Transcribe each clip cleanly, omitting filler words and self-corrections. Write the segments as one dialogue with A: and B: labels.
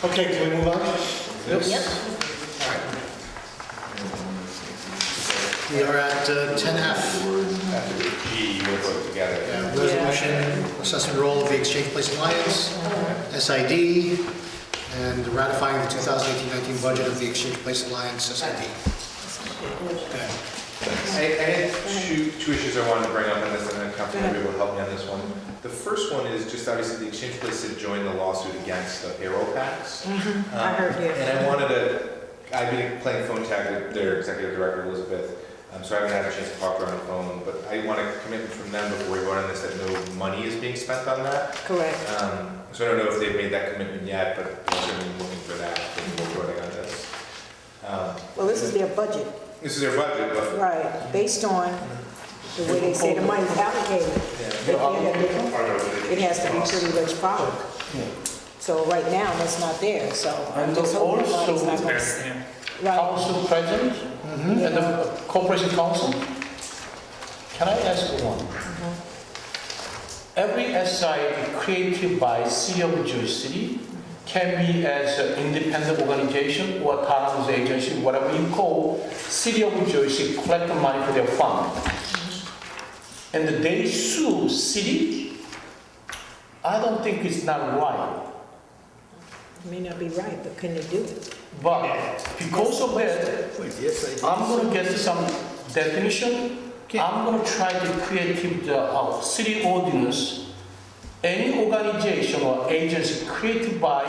A: Okay, can we move on?
B: Yep.
A: We are at 10F.
C: G, we'll put it together.
A: Resolution assessing the role of the Exchange Place Alliance, SID, and ratifying the 2018-19 budget of the Exchange Place Alliance, SID. Okay.
C: I had two issues I wanted to bring up on this, and then Councilman maybe will help me on this one. The first one is just obviously the Exchange Place had joined the lawsuit against the payroll tax.
B: I heard you.
C: And I wanted to, I've been playing phone tag with their executive director, Elizabeth, so I haven't had a chance to talk to her on the phone, but I want a commitment from them before we vote on this that no money is being spent on that.
B: Correct.
C: So I don't know if they've made that commitment yet, but we're certainly looking for that before voting on this.
D: Well, this is their budget.
C: This is their budget, but
D: Right, based on the way they say the money's allocated. It has to be pretty rich product. So right now, that's not there, so I'm
E: And
D: just hoping the money's not
E: also
D: going Right,
E: council president and the corporation council. Can I ask one? Every SI created by City of New Jersey can be as an independent organization or autonomous agency, whatever you call. City of New Jersey collect the money for their fund. And they sue city. I don't think it's not right.
D: it may not be right, but can they do it?
E: But because of that, I'm going to get some definition. I'm going to try to create the city ordinance. Any organization or agency created by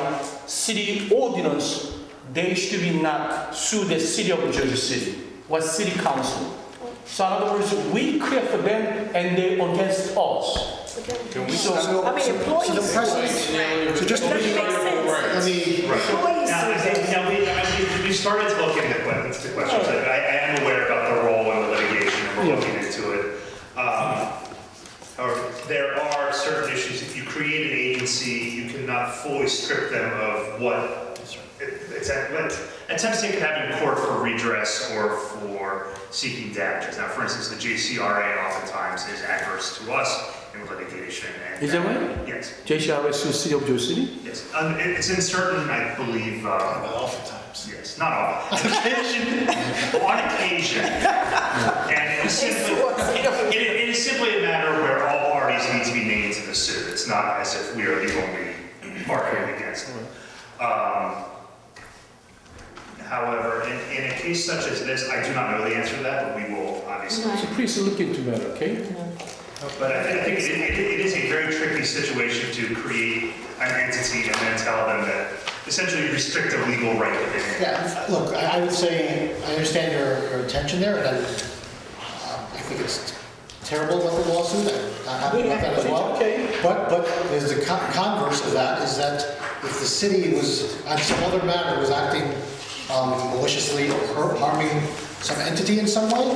E: city ordinance, they should be not sue the city of New Jersey City or city council. So in other words, we create for them and they against us.
C: can we
E: So-
D: I mean, employees.
A: So the president, so just
D: Doesn't make sense.
A: let me,
D: Employees
F: Now, I
D: sue
F: think,
D: them.
F: we started to look into the questions. I am aware about the role in the litigation, and we're looking into it. However, there are certain issues. If you create an agency, you cannot fully strip them of what attempts they could have in court for redress or for seeking damages. Now, for instance, the JCRA oftentimes is adverse to us in litigation. And,
E: Is that right?
F: Yes.
E: JCRS sue City of New Jersey City?
F: Yes. It's in certain, I believe.
A: oftentimes.
F: Yes, not all. On occasion. And it is simply a matter where all parties need to be named to the suit. It's not as if we are the only arguing against it. However, in a case such as this, I do not know the answer to that, but we will obviously.
E: So please look into that, okay?
F: But I think it is a very tricky situation to create an entity and then tell them that essentially restrict a legal right within it.
A: Yeah, look, I would say, I understand your intention there, and I think it's terrible about the lawsuit, I'm happy about that as well.
E: Okay.
A: But there's the converse of that, is that if the city was, on some other matter, was acting maliciously or harming some entity in some way,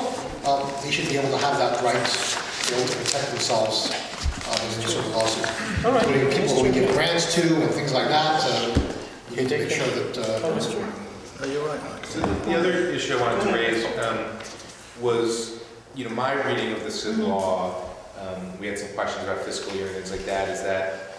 A: they should be able to have that right to be able to protect themselves in any sort of lawsuit.
E: All right.
A: Including people we give grants to and things like that, you need to make sure that...
C: So the other issue I wanted to raise was, my reading of this law, we had some questions about fiscal year and things like that, is that,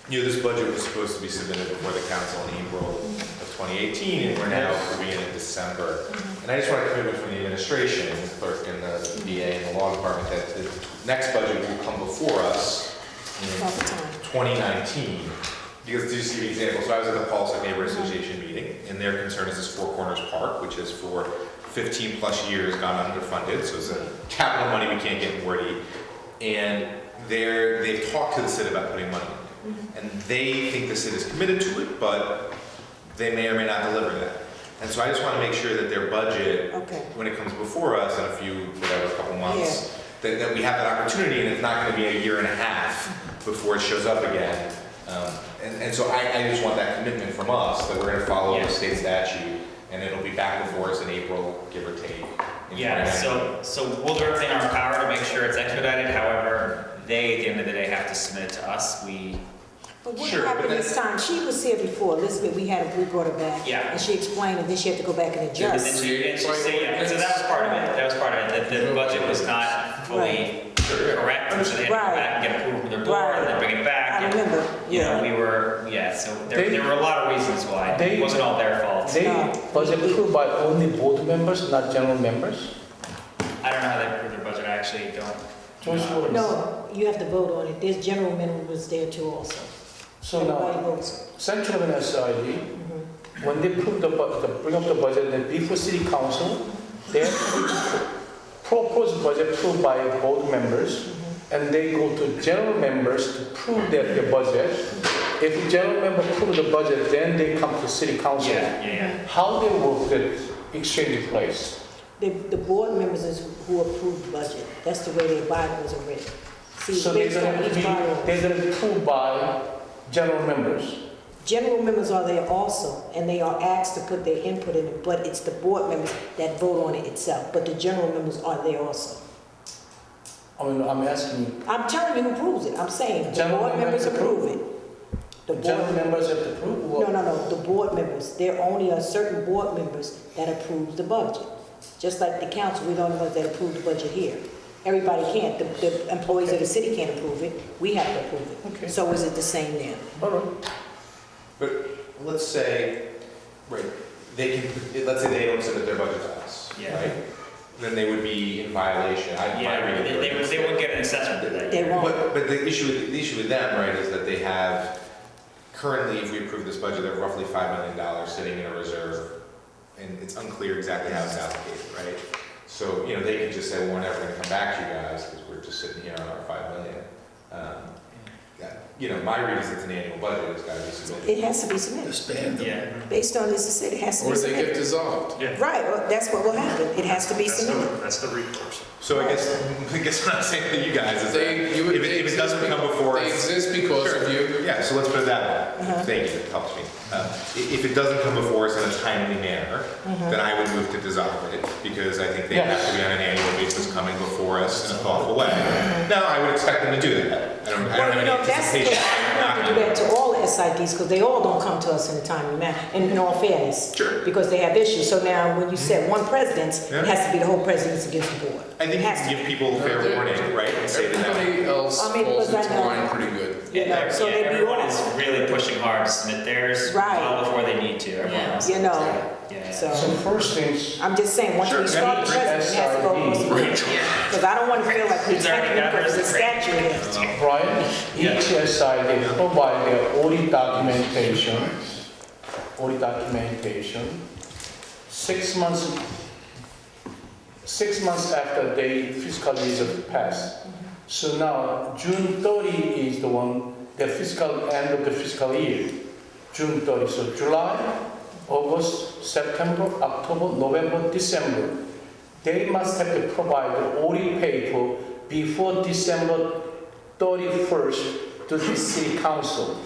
C: this budget was supposed to be submitted before the council in April of 2018, and we're now approving it in December. And I just want a commitment from the administration, the clerk and the VA and the law department, that the next budget will come before us in 2019. Because to just give you an example, so I was at the Pulse Neighborhood Association meeting, and their concern is this Four Corners Park, which has for 15 plus years gone underfunded, so it's a capital money we can't get in Wordie. And they've talked to the city about putting money in. And they think the city is committed to it, but they may or may not deliver that. And so I just want to make sure that their budget, when it comes before us in a couple months, that we have that opportunity, and it's not going to be a year and a half before it shows up again. And so I just want that commitment from us that we're going to follow the state statute, and it'll be back before us in April, give or take.
G: Yeah, so we'll do everything in our power to make sure it's expedited. However, they, at the end of the day, have to submit it to us.
D: But what happened this time? She was here before, Elizabeth, we brought her back.
G: Yeah.
D: And she explained, and then she had to go back and
G: So
D: adjust.
G: so that was part of it. That was part of it. The budget was not fully correct, so they had to go back and get approval from their board, and then bring it back.
D: I remember,
G: You know,
D: yeah.
G: we were, so
E: They-
G: there were a lot of reasons why.
E: they-
G: It wasn't all their fault.
E: They was approved by only board members, not general members?
G: I don't know how they approved their budget, I actually don't.
E: Joyce, what is-
D: No, you have to vote on it. There's general minimum was there too also.
E: So
D: Everybody
E: now,
D: votes.
E: Central and SID,
D: Mhm.
E: when they bring up the budget, then before city council, they have to propose budget approved by board members, and they go to general members to prove that the budget. If the general member approve the budget, then they come to city council.
G: Yeah.
E: How they work that exchange place?
D: The board members is who approve the budget. That's the way their bylaws are written. See,
E: So they're
D: based on
E: gonna
D: each
E: be,
D: bylaw.
E: they're gonna be approved by general members.
D: General members are there also, and they are asked to put their input in it, but it's the board members that vote on it itself. But the general members are there also.
E: I mean, I'm asking you,
D: I'm telling you who approves it. I'm saying the
E: General
D: board members
E: members
D: approve it. The
E: general
D: board,
E: members have to approve? or-
D: no, the board members. There only are certain board members that approve the budget. Just like the council, we're the only ones that approve the budget here. Everybody can't. The employees of the city can't approve it. We have to approve it.
E: Okay.
D: So is it the same then?
E: All right.
C: But let's say, right, let's say they don't submit their budget to us,
G: Yeah.
C: right? Then they would be in violation.
G: Yeah, they wouldn't get an assessment for that
D: They
G: year.
D: won't.
C: But the issue with them, right, is that they have, currently, if we approve this budget, they have roughly $5 million sitting in a reserve, and it's unclear exactly how it's allocated, right? So, you know, they could just say, well, we're never gonna come back to you guys, because we're just sitting here on our $5 million. You know, my read is it's an annual budget, it's gotta be submitted.
D: It has to be submitted.
H: Disband them.
G: Yeah.
D: Based on this, it has to
H: Or
D: be
H: they get
D: submitted.
H: dissolved.
F: Yeah.
D: Right, well, that's what will happen. It has to be submitted.
F: That's the recourse.
C: So I guess what I'm saying to you guys is that
H: They, you would,
C: if
H: they
C: it
H: exist
C: doesn't come
H: be-
C: before
H: They
C: us.
H: exist because
C: Sure.
H: of you.
C: Yeah, so let's put it that way.
D: Uh-huh.
C: Thank you, that helps me. If it doesn't come before us in a timely manner, then I would move to dissolve it, because I think they have to be on an annual basis coming before us in a thoughtful way. Now, I would expect them to do that. I don't
D: Well,
C: have
D: you
C: any
D: know, that's the case.
C: anticipation.
D: You have to do that to all the SIDs, because they all don't come to us in a timely manner, in all fairness.
C: Sure.
D: Because they have issues. So now, when you said one president's,
C: Yeah.
D: it has to be the whole president's against the board.
C: I think
D: It
C: you
D: has
C: can
D: to.
C: give people fair warning, right, and say to them,
H: Everybody else
D: I mean,
H: falls
D: because
H: into
D: I know-
H: line pretty good.
D: You know, so they be
G: Everyone is
D: off.
G: really pushing hard to submit theirs
D: Right.
G: well before they need to. Everyone else.
D: You know,
G: Yeah.
E: So
D: so,
E: first things,
D: I'm just saying, once
C: Sure,
D: we start the
C: yeah,
D: president, it has to go across the board. Because I don't want to feel like we're
G: Who's already
D: taking
G: got
D: it because
G: hers?
D: the statute here.
E: Brian, each SI, they provide their audit documentation, 6 months after the fiscal years have passed. So now, June 30 is the one, the fiscal end of the fiscal year, June 30. So July, August, September, October, November, December, they must have to provide the audit paper before December 31st to the city council.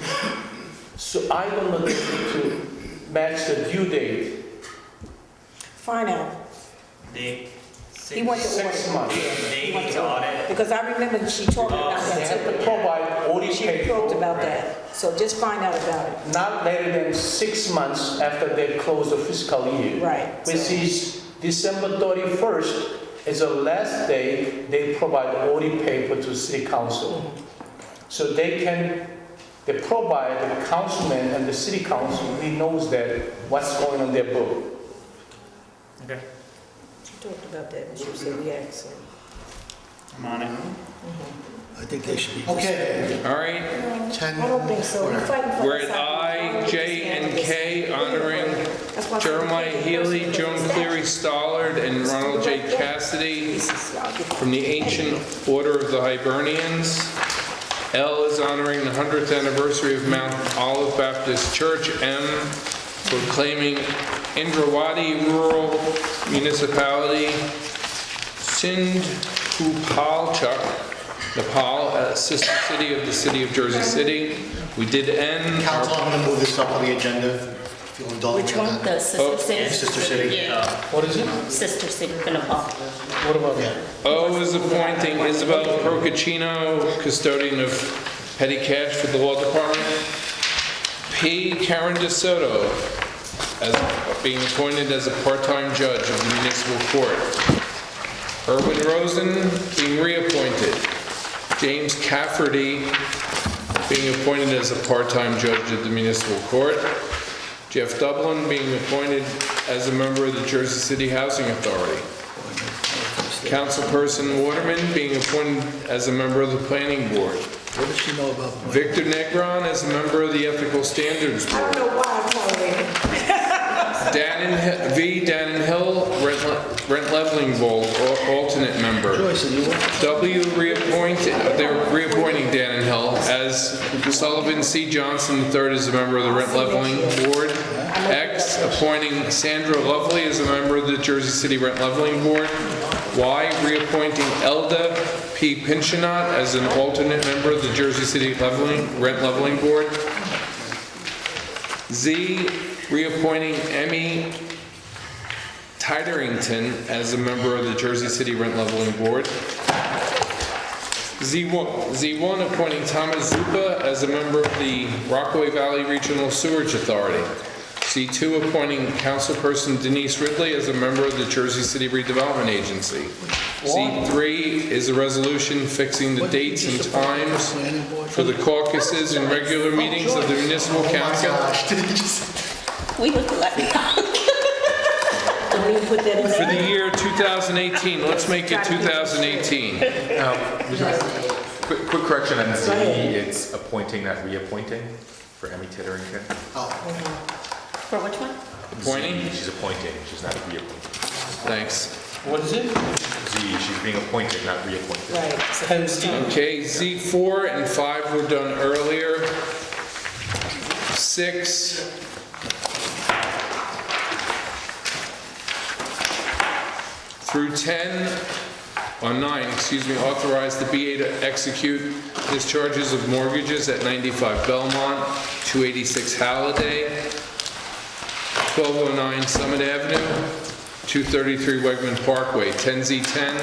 E: So I don't know to match the due date,
D: Find out.
G: They,
D: He went to
E: 6
D: audit.
E: months.
G: they need to audit.
D: Because I remember she talked about
E: They
D: that
E: have to
D: too.
E: provide audit
D: She talked
E: paper
D: about that. So just find out about it.
E: not later than 6 months after they close the fiscal year.
D: Right.
E: Which is December 31st is the last day they provide audit paper to city council. So they provide the councilman and the city council, he knows that what's going on their book.
G: Okay.
D: She talked about that and she said, yeah, so.
G: I'm on it.
H: I think they should be.
A: Okay,
I: All right,
A: 10.
D: I don't think so. We're fighting for
I: we're at
D: the
I: I,
D: side.
I: J, and K honoring
D: That's why I said
I: Jeremiah
D: we can't
I: Healy,
D: do
I: Joan
D: this.
I: Cleary Stollard, and Ronald J. Cassidy from the Ancient Order of the Hibernians. L is honoring the 100th anniversary of Mount Olive Baptist Church. M, proclaiming Indrawati Rural Municipality. Sindhu Palchuk, Nepal, a sister city of the city of Jersey City. We did end
A: Council,
I: our...
A: I'm gonna move this up on the agenda, if you'll indulge
B: Which
A: me on
B: one?
A: that.
B: The sister city?
A: Sister city.
B: Yeah,
E: What is it?
B: sister city for Nepal.
E: What about
A: Yeah.
I: O is appointing Isabel Procacino, custodian of petty cash for the law department. P, Karen DeSoto, as being appointed as a part-time judge of the municipal court. Erwin Rosen being reappointed. James Cafferty being appointed as a part-time judge at the municipal court. Jeff Dublin being appointed as a member of the Jersey City Housing Authority. Councilperson Waterman being appointed as a member of the Planning Board.
H: What does she know about?
I: Victor Negron as a member of the Ethical Standards
D: I
I: Board.
D: don't know why I'm tolerating.
I: Dannon Hill, Rent Leveling Board, alternate member.
H: Joyce, are you what?
I: W, they're reappointing Dannon Hill as Sullivan C. Johnson III as a member of the Rent Leveling Board. X, appointing Sandra Lovely as a member of the Jersey City Rent Leveling Board. Y, reappointing Elda P. Pinchinot as an alternate member of the Jersey City Rent Leveling Board. Z, reappointing Emmy Tiderington as a member of the Jersey City Rent Leveling Board. Z1, appointing Thomas Zupa as a member of the Rockaway Valley Regional Sewerage Authority. C2, appointing Councilperson Denise Ridley as a member of the Jersey City Redevelopment Agency. C3 is a resolution fixing the dates and times for the caucuses and regular meetings of the municipal council.
B: We look like.
D: Don't even put that in
I: For
D: there.
I: the year 2018, let's make it 2018.
C: Quick correction on Z,
D: Go ahead.
C: it's appointing, not reappointing, for Emmy Titterington.
B: For which one?
I: Appointing?
C: Z, she's appointing, she's not reappointing.
I: Thanks.
E: What is it?
C: Z, she's being appointed, not reappointed.
D: Right.
I: Okay, Z4 and 5 were done earlier. 6. Through 10, or 9, excuse me, authorize the BA to execute discharges of mortgages at 95 Belmont, 286 Halliday, 1209 Summit Avenue, 233 Wegman Parkway. 10Z10,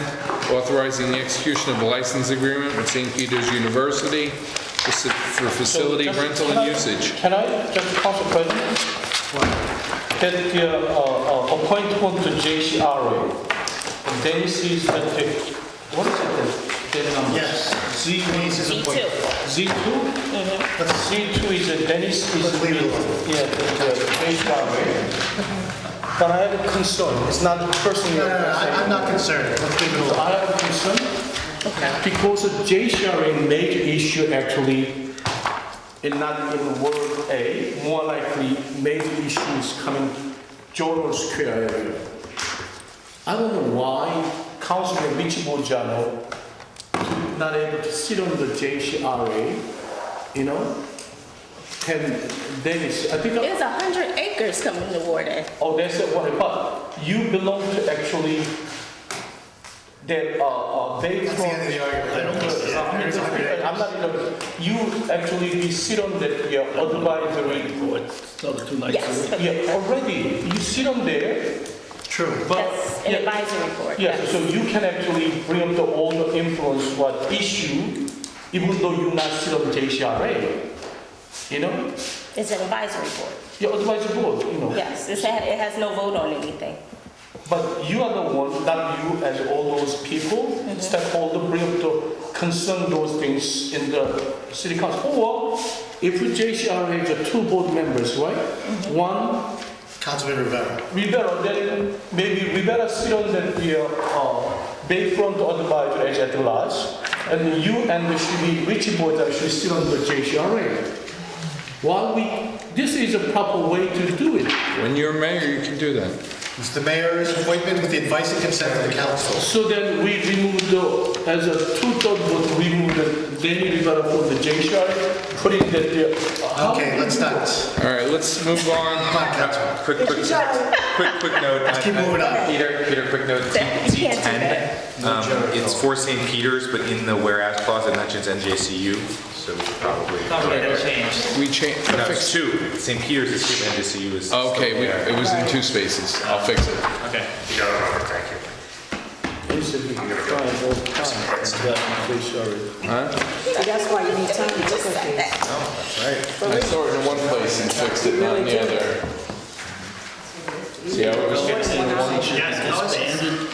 I: authorizing the execution of a license agreement with St. Peter's University for facility rental and usage.
E: Can I, just Council President? That the appointment to JCRA, Dennis is the, what is it, the number?
A: Yes. Denise is appointed.
E: Z2? Z2 is Dennis is
A: Let's leave it alone.
E: yeah, the JCRA. But I have a concern, it's not personally.
A: No, I'm not concerned. Let's leave it
E: So I
A: alone.
E: have a concern, because the JCRA major issue actually, and not in word A, more likely major issues coming Jordan Square area. I don't know why Councilman Richie Bojano not able to sit on the JCRA, you know? And Dennis, I think.
B: There's 100 acres coming to Warden.
E: Oh, that's what, but you belong to actually that they
A: That's the end of the argument.
E: I'm not even, you actually be sit on that advisory board.
H: So the 2 nights.
B: Yes, but
E: Yeah, already you sit on there,
A: True.
E: but
B: that's an advisory board.
E: yeah, so you can actually bring up the all the influence what issue, even though you not sit on JCRA, you know?
B: It's an advisory board.
E: Yeah, advisory board, you know.
B: Yes, it has no vote on anything.
E: But you are the one, not you as all those people, stakeholder, bring up the concern those things in the city council. Or if JCRA has 2 board members, right? One,
A: Councilman Rivera.
E: Rivera, then maybe Rivera sit on that Bayfront advisor as at large, and you and the should be Richie board that should sit on the JCRA. While this is a proper way to do it.
I: When you're mayor, you can do that.
A: Mr. Mayor's appointment with the advice and consent of the council.
E: So then we remove as a 2/3 vote, remove the Danny Rivera from the JCRA, put in that there.
A: Okay, let's not.
I: All right, let's move
A: Come
I: on.
A: on, Councilman.
C: Quick note.
A: Let's keep moving on.
C: Peter, quick note,
B: You can't do
C: Z10, it's for St. Peter's, but in the whereas clause it mentions NJCU, so we should probably.
I: We changed.
C: No, it's 2, St. Peter's is 2, NJCU is.
I: Okay,
C: still there.
I: it was in 2 spaces. I'll fix it.
F: Okay, you got it, Robert, thank you.
I: Huh?
D: See, that's why you need time to look at this.
I: I saw it in one place and fixed it, not in the other. See how it was fixed in one?
H: Expanded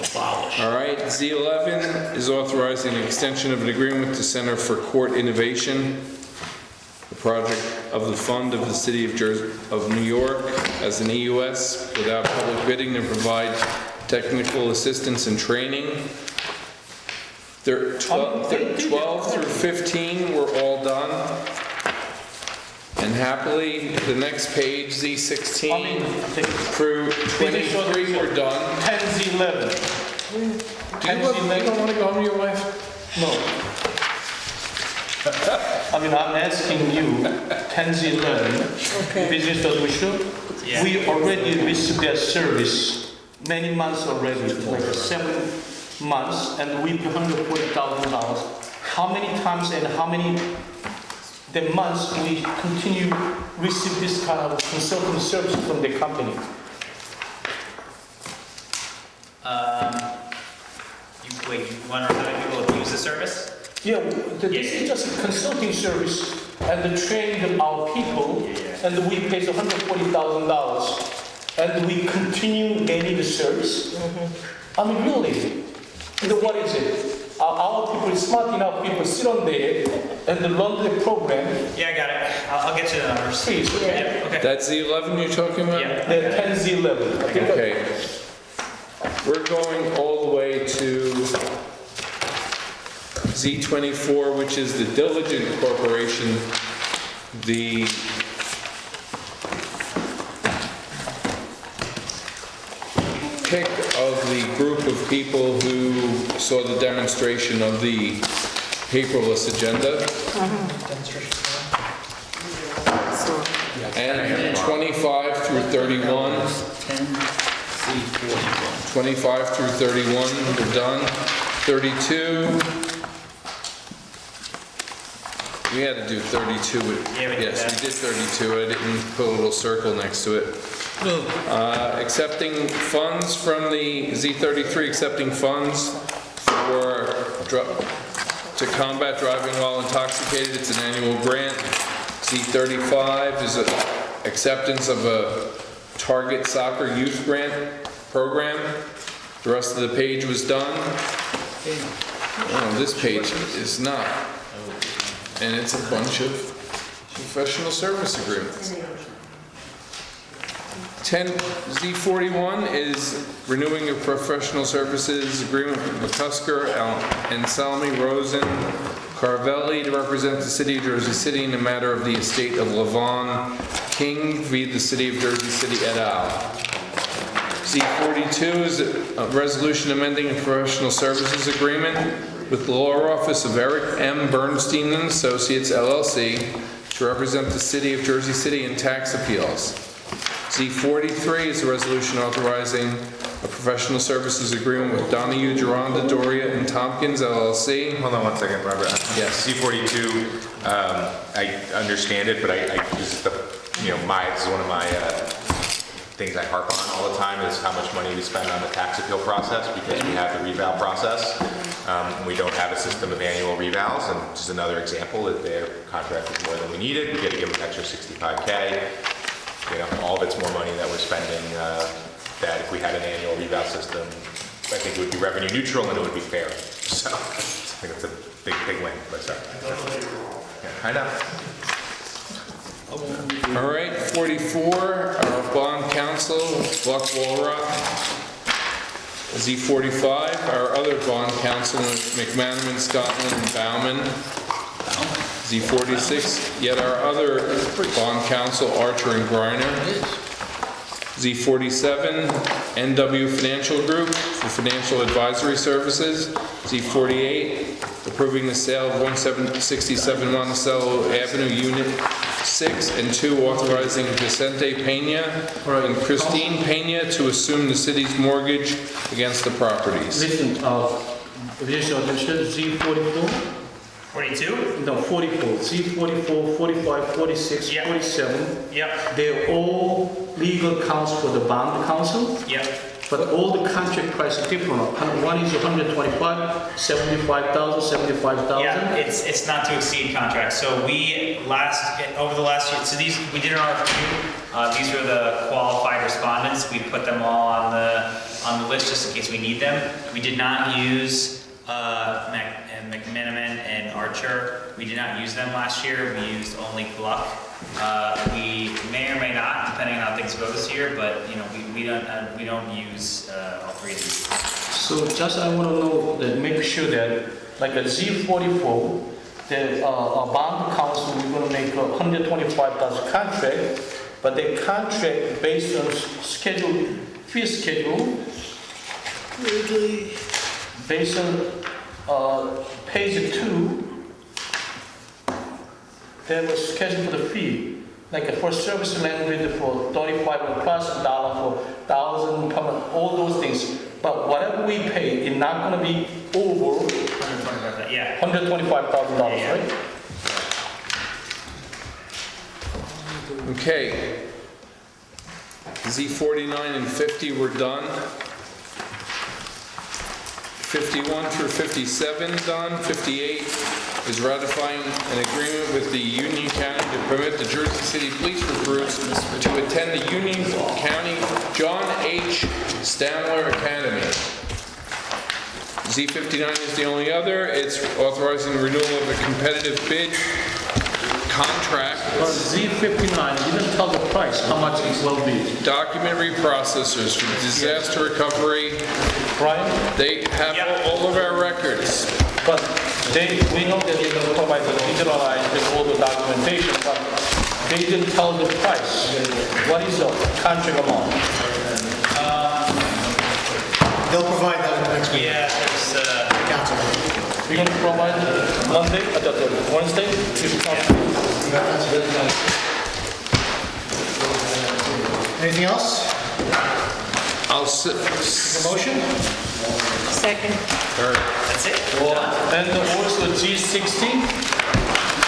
H: Abolish.
I: All right, Z11 is authorizing an extension of an agreement with the Center for Court Innovation, the project of the fund of the City of New York as an EUS without public bidding to provide technical assistance and training. 12 through 15 were all done. And happily, the next page, Z16 through 23 were done.
E: 10Z11.
I: You don't want to go home to your wife?
E: No. I mean, I'm asking you, 10Z11,
D: Okay.
E: business resolution,
G: Yeah.
E: we already received their service many months already, like 7 months, and we pay $140,000. How many times and how many the months we continue receive this kind of consulting service from the company?
G: You wonder how many people have used the service?
E: Yeah, this is just a consulting service and the training of our people, and we pay $140,000, and we continue getting the service. I mean, really, what is it? Our people, smart enough people, sit on there and learn the program.
G: Yeah, I got it. I'll get you the numbers.
E: Please,
G: Yeah, okay.
I: That's the 11 you're talking about?
G: Yeah.
E: the 10Z11. I think
I: Okay. We're going all the way to Z24, which is the Diligent Corporation, the pick of the group of people who saw the demonstration of the paperless agenda. And 25 through 31. 25 through 31, we're done. 32. We had to do 32.
G: Yeah, we did
I: Yes,
G: that.
I: we did 32. I didn't put a little circle next to it. Accepting funds from the Z33, accepting funds for to combat driving while intoxicated. It's an annual grant. Z35 is acceptance of a Target Soccer Youth Grant Program. The rest of the page was done. Oh, this page is not. And it's a bunch of professional service agreements. 10Z41 is renewing a professional services agreement with McCusker, Anselmi, Rosen, Carvelli to represent the City of Jersey City in the matter of the estate of Levon King via the City of Jersey City et al. Z42 is a resolution amending a professional services agreement with the law office of Eric M. Bernstein and Associates LLC to represent the City of Jersey City in tax appeals. Z43 is a resolution authorizing a professional services agreement with Donahue, Geronda, Doria, and Tompkins LLC.
C: Hold on one second, Robert.
I: Yes.
C: C42, I understand it, but this is the, this is one of my things I harp on all the time is how much money we spend on the tax appeal process because we have the reval process. We don't have a system of annual revals, and just another example that their contract is more than we needed. We got to give them an extra $65K. All of it's more money that we're spending that if we had an annual reval system, I think it would be revenue neutral and it would be fair. So I think it's a big win, but sorry. Yeah, I know.
I: All right, 44, our bond counsel, Buck Walrock. Z45, our other bond counsel, McManaman, Scotland, and Bauman. Z46, yet our other bond counsel, Archer and Griner. Z47, NW Financial Group for financial advisory services. Z48, approving the sale of 167 Monticello Avenue, Unit 6 and 2, authorizing Vicente Pena and Christine Pena to assume the city's mortgage against the properties.
E: Listen, Z44,
G: 42?
E: no, 44, Z44, 45, 46,
G: Yeah.
E: 47.
G: Yep.
E: They're all legal counsel for the bond counsel.
G: Yep.
E: but all the contract price is different. One is 125, 75,000, 75,000.
G: Yeah, it's not to exceed contract. So over the last year, so we did an RFQ. These were the qualified respondents. We put them all on the list just in case we need them. We did not use McMiniman and Archer. We did not use them last year. We used only Gluck. We may or may not, depending on how things go this year, but we don't use all three of these.
E: So just I want to know that, make sure that like a Z44, the bond council, we're going to make a 125,000 contract, but the contract based on fee schedule, based on page 2, they have a schedule for the fee, like for service language for 35 plus dollar for 1,000 per month, all those things. But whatever we pay, it's not going to be over
G: $125,000. Yeah.
E: $125,000,
G: Yeah.
E: right?
I: Okay. Z49 and 50 were done. 51 through 57 done. 58 is ratifying an agreement with the Union County to permit the Jersey City Police recruits to attend the Union County John H. Stanler Academy. Z59 is the only other. It's authorizing renewal of a competitive bid contract.
E: But Z59 didn't tell the price, how much it will be.
I: Document reprocessors for disaster recovery.
E: Right?
I: They have all of our records.
E: But we know that they're going to provide the digitalized all the documentation, but they didn't tell the price. What is the contract amount?
A: They'll provide that next week.
G: Yeah, there's,
A: Council.
E: We're going to provide Monday, Wednesday?
A: Anything else?
I: I'll sit.
A: The motion?
D: Second.
G: that's it.
E: And also G16,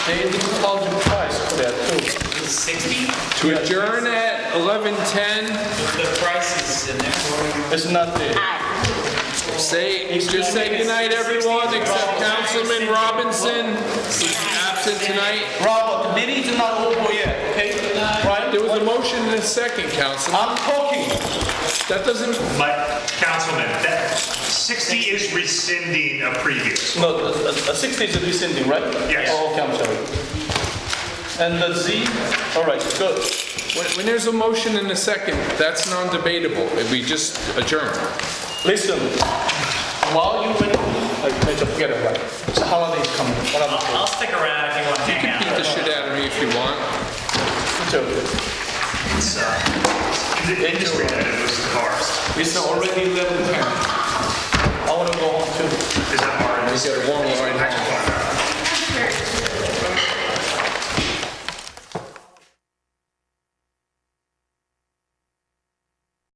E: they didn't tell the price for that too.
G: 60?
I: To adjourn at 11:10,
G: The price is in there.
E: It's not there.
I: just say goodnight, everyone, except Councilman Robinson, who's absent tonight.
E: Robert, the meeting is not over yet, okay? Right?
I: There was a motion in a second, Councilman.
E: I'm talking.
I: That doesn't,
F: Councilman, that 60 is rescinding a previous.
E: No, the 60 is rescinding, right?
F: Yes.
E: Oh, okay, I'm sorry. And the Z, all right, good.
I: when there's a motion in a second, that's non-debatable. We just adjourn.
E: Listen, while you're waiting, forget it, right? It's the holidays coming. What am I saying?
G: I'll stick around if you want to
I: You
G: hang
I: can beat
G: out.
I: the shit out of me if you want.
E: It's okay.
F: It's in the industry that it was the cars.
E: It's already 11:10. I want to go home too.
F: Is that our
I: You get a warm ride home.